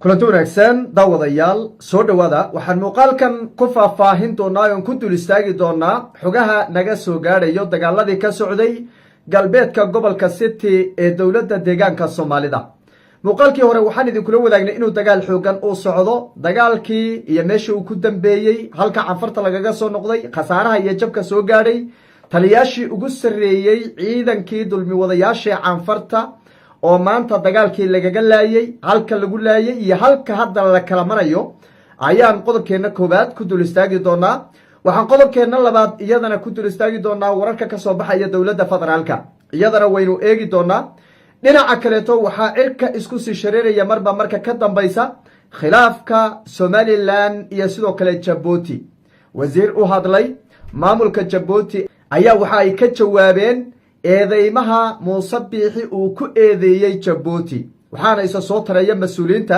kulanti wanaagsan daawadayaal soo dhowaada waxaan muuqaalkan ku faahfaahin doonaa oon ku dul istaagi doonaa xogaha naga soo gaadhayo dagaaladii ka socday galbeedka gobolka city ee dowladda deegaanka soomaalida muuqaalkii hore waxaan idinkula wadaagnay inuu dagaal xoogan uu socdo dagaalkii iyo meeshii uu ku dambeeyey halka canfarta lagaga soo noqday khasaaraha iyo jabka soo gaadhay taliyaashii ugu sarreeyey ciidankii dulmiwadayaashii canfarta oo maanta dagaalkii lagaga laayay halka lagu laayay iyo halka hadda la kala marayo ayaan qodobkeena koowaad ku dul istaagi doonaa waxaan qodobkeena labaad iyadana ku dul istaagi doonaa wararka ka soo baxaya dowladda federaalka iyadana waynu eegi doonaa dhinaca kaleeto waxaa cirka isku sii shareeraya marba marka ka dambaysa khilaafka somalilan iyo sidoo kale jabuuti wasiir u hadlay maamulka jabuuti ayaa waxa ay ka jawaabeen eedeymaha muuse biixi uu ku eedeeyey jabuuti waxaana isa soo taraya mas-uuliyiinta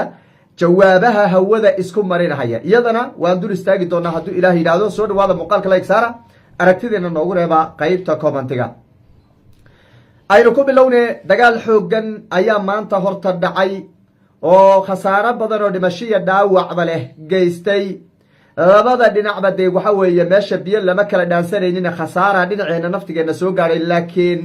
jawaabaha hawada isku marinahaya iyadana waan dul istaagi doonaa hadduu ilaah yidhaahdo soo dhawaada muuqaalka like saara aragtideena noogu reeba qeybta commentiga aynu ku bilowne dagaal xoogan ayaa maanta horta dhacay oo khasaaro badan oo dhimashiya dhaawacba leh geystay labada dhinacba dee waxa weeye meesha biyo lama kala dhaansanaynin khasaara dhinaceena naftigeena soo gaadhay laakiin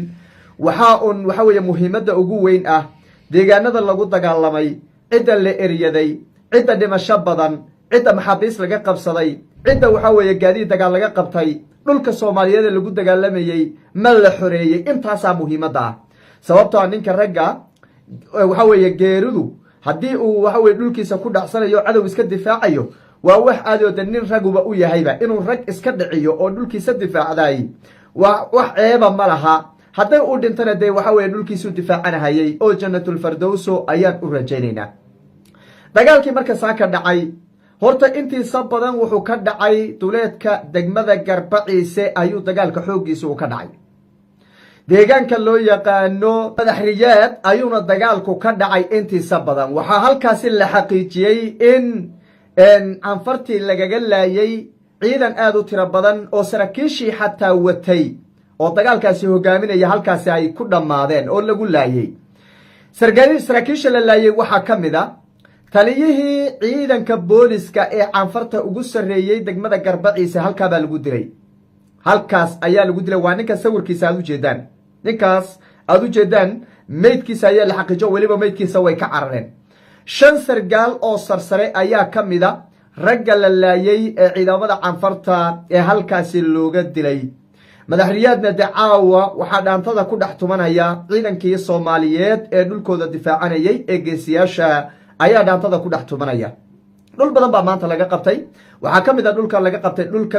waxa weeye muhiimadda ugu weyn ah deegaanada lagu dagaalamay cidda la eryaday cidda dhimasho badan cidda maxaabiis laga qabsaday cidda waxa weeye gaadiid dagaal laga qabtay dhulka soomaaliyeed ee lagu dagaalamayey ma la xoreeyey intaasaa muhiimadda ah sababtoo ninka ragga waxa weeye geeridu haddii uu waxa weye dhulkiisa ku dhacsanayo cadow iska difaacayo waa wax aadooda nin raguba u yahayba inuu rag iska dhiciyo oo dhulkiisa difaacday waa wax ceeba ma laha hadday uu dhintana dee waxa weye dhulkiisuu difaacanahayay oo jannatulfardowso ayaan u rajaynaynaa dagaalkii marka saa ka dhacay horta intiisa badan wuxuu ka dhacay duleedka degmada garbaciise ayuu dagaalka xooggiisa uu ka dhacay deegaanka loo yaqaano madaxriyaad ayuuna dagaalku ka dhacay intiisa badan waxaa halkaasi la xaqiijiyey in canfartii lagaga laayay ciidan aada u tiro badan oo saraakiishii xataa watay oo dagaalkaasi hogaaminaya halkaasi ay ku dhammaadeen oo lagu laayey saraakiisha la laayay waxaa ka mid a taliyihii ciidanka booliska ee canfarta ugu sarreeyey degmada garbaciise halkaabaa lagu dilay halkaas ayaa lagu dilay waa ninka sawirkiisa aad ujeedaan ninkaas aada ujeedaan meydkiisa ayaa la xaqiijo weliba meydkiisa way ka carareen 5 sargaal oo sarsare ayaa ka mid a ragga la laayay ee ciidamada canfarta ee halkaasi looga dilay madaxriyaadna dacaawa waxaa dhaantada ku dhex tumanaya ciidankii soomaaliyeed ee dhulkooda difaacanayay ee geesiyaasha ayaa dhaantada ku dhex tumanaya dhul badan baa maanta laga qabtay waxaa ka mid a dhulka laga qabtay dhulka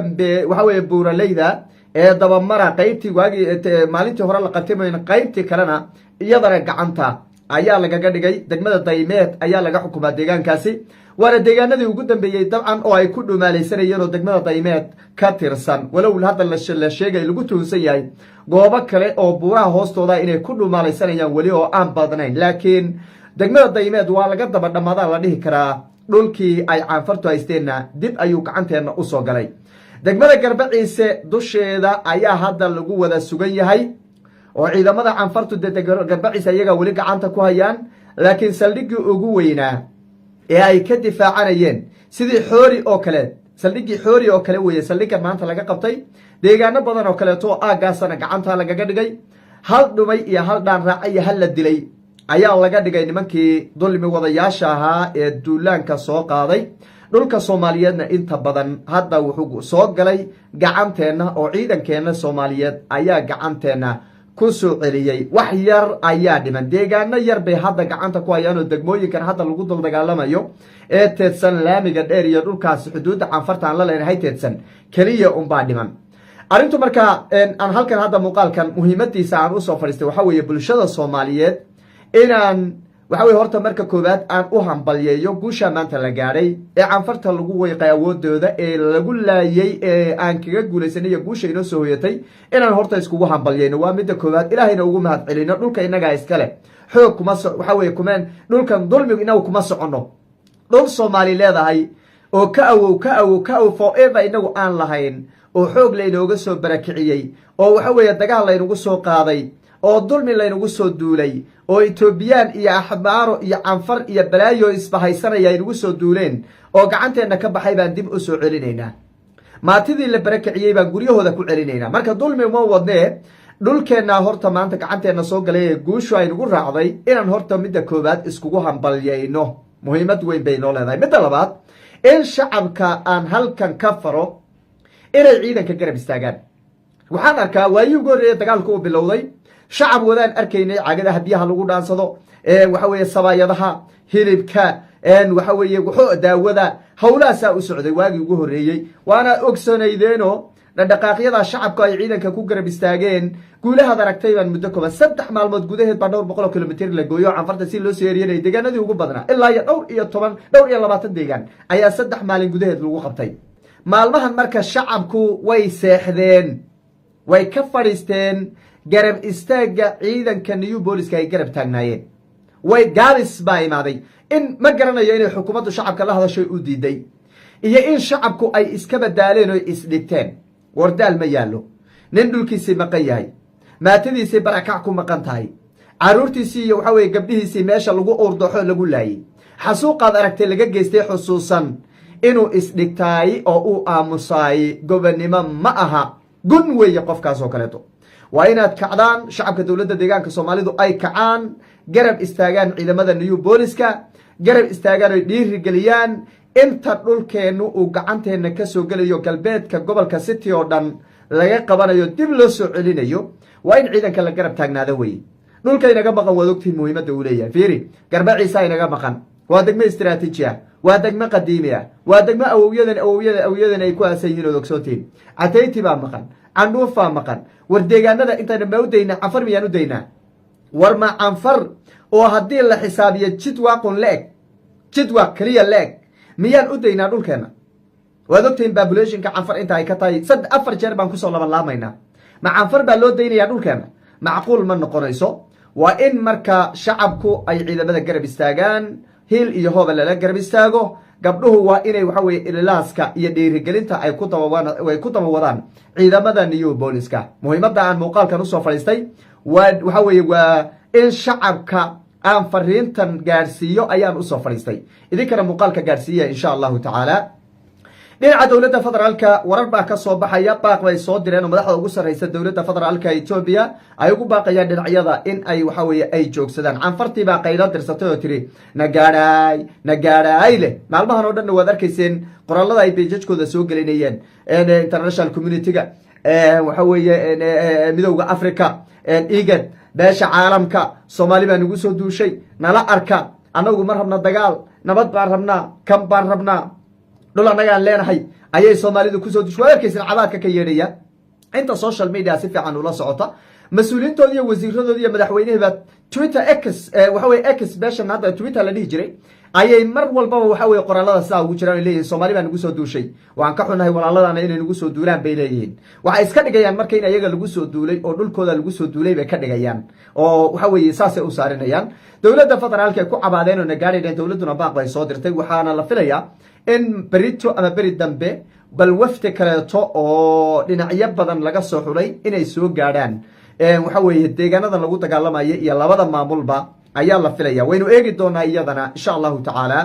waxa weeye buuraleyda ee dabamara qaybtii waagii maalintii hore la qabtay mooyane qaybtii kalena iyadana gacanta ayaa lagaga dhigay degmada daymeed ayaa laga xukumaa deegaankaasi waana deegaanadii ugu dambeeyey dabcan oo ay ku dhumaalaysanayeen oo degmada daymeed ka tirsan walow hadda la sheegay lagu tuhunsan yahay goobo kale oo buuraha hoostooda inay ku dhumaalaysanayaan weli oo aan badnayn laakiin degmada daymeed waa laga daba dhammaadaa la dhihi karaa dhulkii ay canfartu haysteenna dib ayuu gacanteenna usoo galay degmada garbaciise dusheeda ayaa hadda lagu wada sugan yahay oo ciidamada canfartu dee garbaciise iyaga weli gacanta ku hayaan laakiin saldhiggii ugu weynaa ee ay ka difaacanayeen sidii xoori oo kale saldhiggii xoori oo kale weeye saldhiggan maanta laga qabtay deegaano badan oo kaleeto aaggaasana gacanta lagaga dhigay hal dhumay iyo hal dhaan raaca iyo hal la dilay ayaa laga dhigay nimankii dulmi wadayaasha ahaa ee duulaanka soo qaaday dhulka soomaaliyeedna inta badan hadda wuxuu soo galay gacanteenna oo ciidankeenna soomaaliyeed ayaa gacanteenna ku soo celiyey wax yar ayaa dhiman deegaano yar bay hadda gacanta ku hayaan oo degmooyinkan hadda lagu dul dagaalamayo ee teedsan laamiga dheer iyo dhulkaasi xuduudda canfarta aan la leenahay teedsan keliya unbaa dhiman arrintu markaa aan halkan hadda muuqaalkan muhiimadiisa aan usoo fadhiistay waxaa weeye bulshada soomaaliyeed inaan waxa weye horta marka koowaad aan u hambalyeeyo guusha maanta la gaadhay ee canfarta lagu weyqay awoodooda ee lagu laayay ee aan kaga guulaysanay guusha inoo soo hoyatay inaan horta iskugu hambalyeyno waa midda koowaad ilaahayna ugu mahad celino dhulka inagaa iskale xoog kuma waxa weye kumeen dhulkan dulmigu inagu kuma soconno dhul soomaali leedahay oo ka awow forever inagu aan lahayn oo xoog laynooga soo barakiciyey oo waxa weeye dagaal laynagu soo qaaday oo dulmi laynagu soo duulay oo etoobiyaan iyo axmaaro iyo canfar iyo balaayo isbahaysanaya ay nagu soo duuleen oo gacanteenna ka baxay baan dib u soo celinaynaa. maatidii la barakiciyey baan guryahooda ku celinaynaa. marka dulmi uma wadnee dhulkeennaa horta maanta gacanteenna soo galay ee guushu ay nagu raacday inaan horta midda koowaad iskugu hambalyayno muhiimad weyn bay noo leedahay. midda labaad in shacabka aan halkan ka faro inay ciidanka garab istaagaan. waxaan arkaa waayii ugu horreeya dagaalka uu bilowday shacab wadaan arkaynay cagadaha biyaha lagu dhaansado waxa weeye sabaayadaha hilibka waxa weeye wuxuu daawada howlahaasaa u socday waagii ugu horreeyey waana ogsanaydeenoo dhaqdhaqaaqyada shacabku ay ciidanka ku garab istaageen guulahaad aragtay baan muddo kooban 3 maalmood gudaheed baa 200 kilomitir la gooyo canfarta si loo soo yeerinay deegaanadii ugu badnaa ilaa iyo 20 deegaan ayaa 3 maalin gudaheed lagu qabtay. maalmahan marka shacabku way seexdeen way ka fadhiisteen garab istaaga ciidanka new booliska ay garab taagnaayeen way gaabis baa imaaday in ma garanayo inay xukuumaddu shacabka la hadashay u diiday iyo in shacabku ay iska badaaleen oo isdhigteen. wardaal ma yaallo nin dhulkiisii maqan yahay maatadiisii barakac ku maqan tahay caruurtiisii iyo waxa weeye gabdhihiisii meesha lagu uurdoxo lagu laayay xasuuqaad aragtay laga geystay xusuusan inuu isdhigtaay oo uu aamusaay gobonnimo ma aha gun weeye qofkaas oo kaleeto. waa inaad kacdaan shacabka dowladda deegaanka soomaalidu ay kacaan garab istaagaan ciidamada new booliska garab istaagaan oy dhiirigeliyaan inta dhulkeennu uu gacanteenna ka soo gelayo galbeedka gobolka city oo dhan laga qabanayo dib loo soo celinayo waa in ciidanka la garab taagnaada weye. dhulka inaga maqan waad ogtihiin muhiimadda uu leeyahay. fiiri garbaciisa inaga maqan waa degmo istiraatiiji ah waa degmo qadiimi ah waa degmo awowyadan ay ku aasan yihiin ood ogsoontihiin. catayti baa maqan candhuuf baa maqan war deegaanada intayna ma u daynaa canfar miyaan u daynaa war ma canfar oo haddii la xisaabiyo jidwaaqun la-eg jidwaaq keliya la-eg miyaan u daynaa dhulkeenna. waad ogtihiin babulationka canfar inta ay ka tahay 4 jeer baan kusoo labanlaamaynaa ma canfar baa loo daynayaa dhulkeenna macquul ma noqonayso. waa in marka shacabku ay ciidamada garab istaagaan hiil iyo hooba lala garab istaago. gabdhuhu waa inay waxa weye ililaaska iyo dhiirigelinta ay ku daba wadaan ciidamada new booliska. muhiimadda aan muuqaalkan usoo fadhiistay waxa weeye waa in shacabka aan fariintan gaadhsiiyo ayaan usoo fadhiistay idinkana muuqaalka gaadhsiiya insha allahu tacaala. dhinaca dowladda federaalka warar baa ka soo baxaya baaq bay soo direen oo madaxda ugu sarreysa dowladda federaalka etoobiya ay ugu baaqayaan dhinacyada in ay waxa weeye ay joogsadaan. canfartii baa qaylo dirsatay oo tiri nagaadhaay leh maalmahan oo dhanna waad arkayseen qoraalada ay beejajkooda soo gelinayeen international community-ga waxa weeye midowda africa igad beesha caalamka soomaali baa nagu soo duushay nala arka annagu ma rabna dagaal nabad baan rabnaa kan baan rabnaa dhul annagaan leenahay ayay soomaalidu kusoo dushay. waad arkaysan cabaadka ka yeedhaya inta social media si fiican ula socota mas-uuliyiintoodi iyo wasiiradoodi iyo madaxweynihiiba twitter x waxa weye x beeshan hadda twitter la dhihi jiray ayay mar walbaba waxa weye qoraalada sidaa ugu jiraan ay leeyihin soomaali baa nagu soo duushay waan ka xunahay walaaladana inay nagu soo duulaan bay leeyihiin. waxay iska dhigayaan marka in ayaga lagu soo duulay oo dhulkooda lagu soo duulay bay ka dhigayaan oo waxa weeye saasay u saarinayaan. dowladda federaalka ay ku cabaadeen oo nagaadhaydeen dowladduna baaq bay soo dirtay waxaana la filayaa in berito ama beri dambe bal wafti kaleeto oo dhinacyo badan laga soo xulay inay soo gaadhaan waxa weeye deegaanada lagu dagaalamayo iyo labada maamulba ayaa la filaya. waynu eegi doonaa iyadana insha allahu tacaala.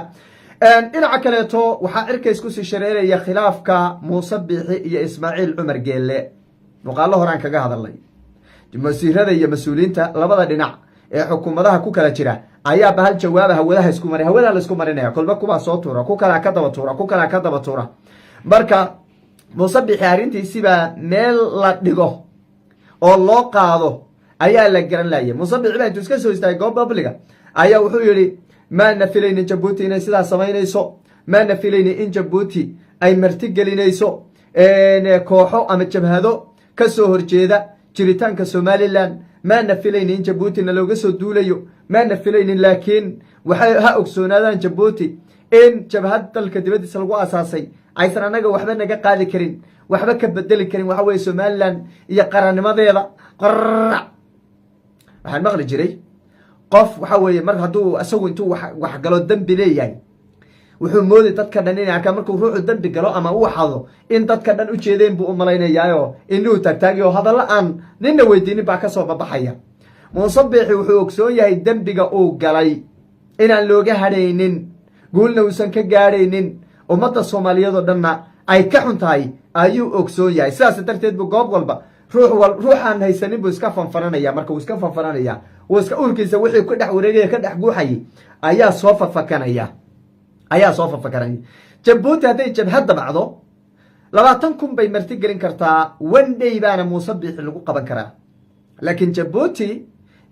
dhinaca kaleeto waxaa cirkays kusii shareeraya khilaafka muuse biixi iyo ismaaciil cumar geelle. muuqaalo horaan kaga hadalnay wasiirada iyo mas-uuliyiinta labada dhinac ee xukuumadaha ku kala jira ayaa bahal jawaaba hawadaha isku maray hawada la isku marinaya kolba kuba soo tuura ku kala ka daba tuura ku kala ka daba tuura. marka muuse biixi arrintiisiba meel la dhigo oo loo qaado ayaa la garan laayay. muuse biixi baa intuu iska soo istaagay goob publiga ayaa wuxuu yidhi maana filaynin jabuuti inay sidaa samaynayso maana filaynin in jabuuti ay marti gelinayso kooxo ama jabhado ka soo horjeeda jiritaanka somalilan maana filaynin in jabuutina looga soo duulayo maana filaynin laakiin waxay ha ogsoonaadaan jabuuti in jabhad dalka dibaddiisa lagu asaasay aysan annaga waxba naga qaadi karin waxba ka bedeli karin waxa weye somalilan iyo qarannimadeeda qorrac. waxaan maqli jiray qof waxa weeye mar hadduu isagu intuu wax galo dembi leeyahay wuxuu moodi dadka dhan inay arkaan markuu ruuxu dembi galo ama uu xado in dadka dhan u jeedeen buu u malaynayaayoo indhuhu taagtaagay oo hadallo aan ninna weydiinin baa ka soo babaxaya. muuse biixi wuxuu ogsoon yahay dembiga uu galay inaan looga hadhaynin guulna uusan ka gaadhaynin ummadda soomaaliyeed oo dhanna ay ka xun tahay ayuu ogsoon yahay sidaas darteed buu goob walba ruuxaan haysanin buu iska fanfaranaya marka uu iska fanfaranaya uu iska urkiisa wixii ku dhex wareegaya ka dhex guuxayay ayaa soo fafakanaya jabuuti hadday jabhad dabacdo 20,000 bay marti gelin kartaa one day baana muuse biixi lagu qaban karaa laakiin jabuuti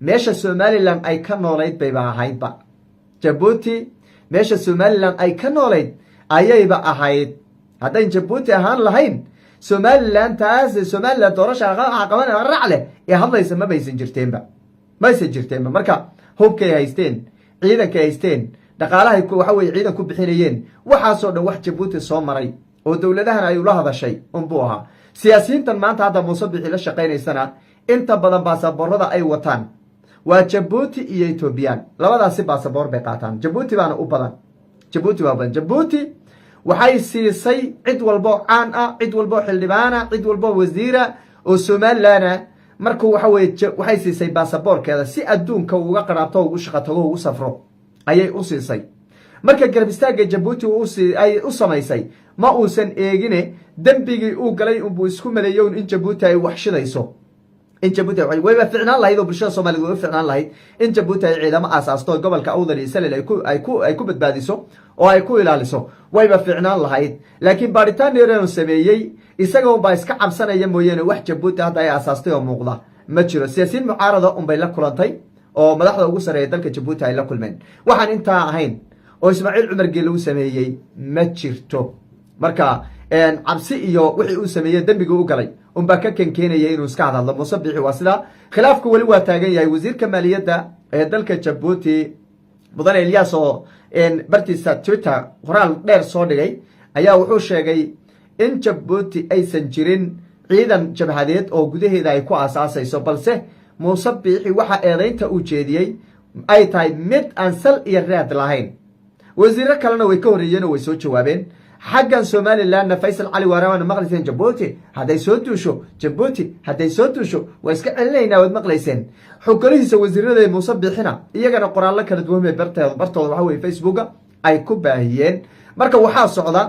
meesha somaliland ay ka noolayd bayba ahaydba jabuuti meesha somaliland ay ka noolayd ayayba ahayd haddayn jabuuti ahaan lahayn somaliland doorasha qaban racle ee hadlaysa maysan jirteenba marka hubkay haysteen ciidankay haysteen dhaqaalahay waxa weye ciidan ku bixinayeen waxaasoo dhan wax jabuuti soo maray oo dowladahan ay ula hadashay unbuu ahaa siyaasiyiintan maanta hadda muuse biixi la shaqaynaysana inta badan baasaboorada ay wataan waa jabuuti iyo ethoobiyan labadaasi baasaboor bay qaataan jabuuti baana u badan jabuuti waxay siisay cid walbo caan ah cid walbo xildhibaana cid walbo wasiira oo somalilandna markuu waxa weye waxay siisay baasaboorkeeda si adduunka uga qaraabto ugu shaqo tago ugu safro ayay u siisay marka garab istaagga jabuuti ay u samaysay ma uusan eegine dembigii uu galay unbuu isku maleeyo in jabuuti ay wax shidayso in jabuuti wayba ficnaan lahayd oo bulshada soomaaliyeed way u ficnaan lahayd in jabuuti ay ciidamo aasaasto gobolka awdal iyo salil ay ku badbaadiso oo ay ku ilaaliso wayba ficnaan lahayd laakiin baaritaan dheer sameeyey isaga unbaa iska cabsanaya mooyaane wax jabuuti hadda ay aasaastay oo muuqda ma jiro siyaasiyiin mucaarada unbay la kulantay oo madaxda ugu sarreeya dalka jabuuti ay la kulmeen waxaan intaa ahayn oo ismaaciil cumar geele uu sameeyey ma jirto marka cabsi iyo wixii uu sameeyey dembiga u galay unbaa ka keenaya inuu iska hadlo muuse biixi waa sidaa khilaafku weli waa taagan yahay wasiirka maaliyadda ee dalka jabuuti mudane elyaas oo bartiisa twitter qoraal dheer soo dhigay ayaa wuxuu sheegay in jabuuti aysan jirin ciidan jabhadeed oo gudaheeda ay ku aasaasayso balse muuse biixi waxa eedaynta uu jeediyey ay tahay mid aan sal iyo raad lahayn wasiiro kalena way ka horreeyeen oo way soo jawaabeen xaggan somalilandna faysal cali waarawana maqlayseen jabuuti hadday soo duusho waa iska celinaynaa waad maqlayseen xogolihiisa wasiirada ee muuse biixina iyagana qoraallo kala duwan bay bartooda waxa weye facebooka ay ku baahiyeen marka waxaa socda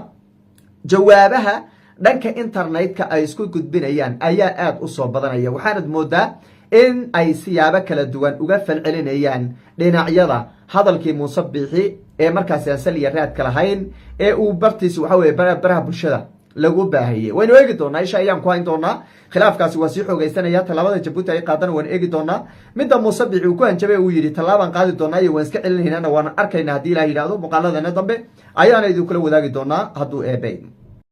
jawaabaha dhanka internetka ay isku gudbinayaan ayaa aad u soo badanaya waxaanad moodaa in ay siyaabo kala duwan uga falcelinayaan dhinacyada hadalkii muuse biixi ee markaasi asal iyo raadka lahayn ee uu bartiisa waxa weye baraha bulshada lagu baahiyey waynu eegi doonaa isha ayaan ku hayn doonaa khilaafkaasi waa sii xoogaysanaya tallaabada jabuuti ay qaadana waan eegi doonaa midda muuse biixi uu ku hanjabay uu yidhi tallaabaan qaadi doonaa iyo waan iska celinhaynana waan arkayna haddii ilaah yidhaahdo muuqaaladana dambe ayaana idinkula wadaagi doonaa hadduu eebeyn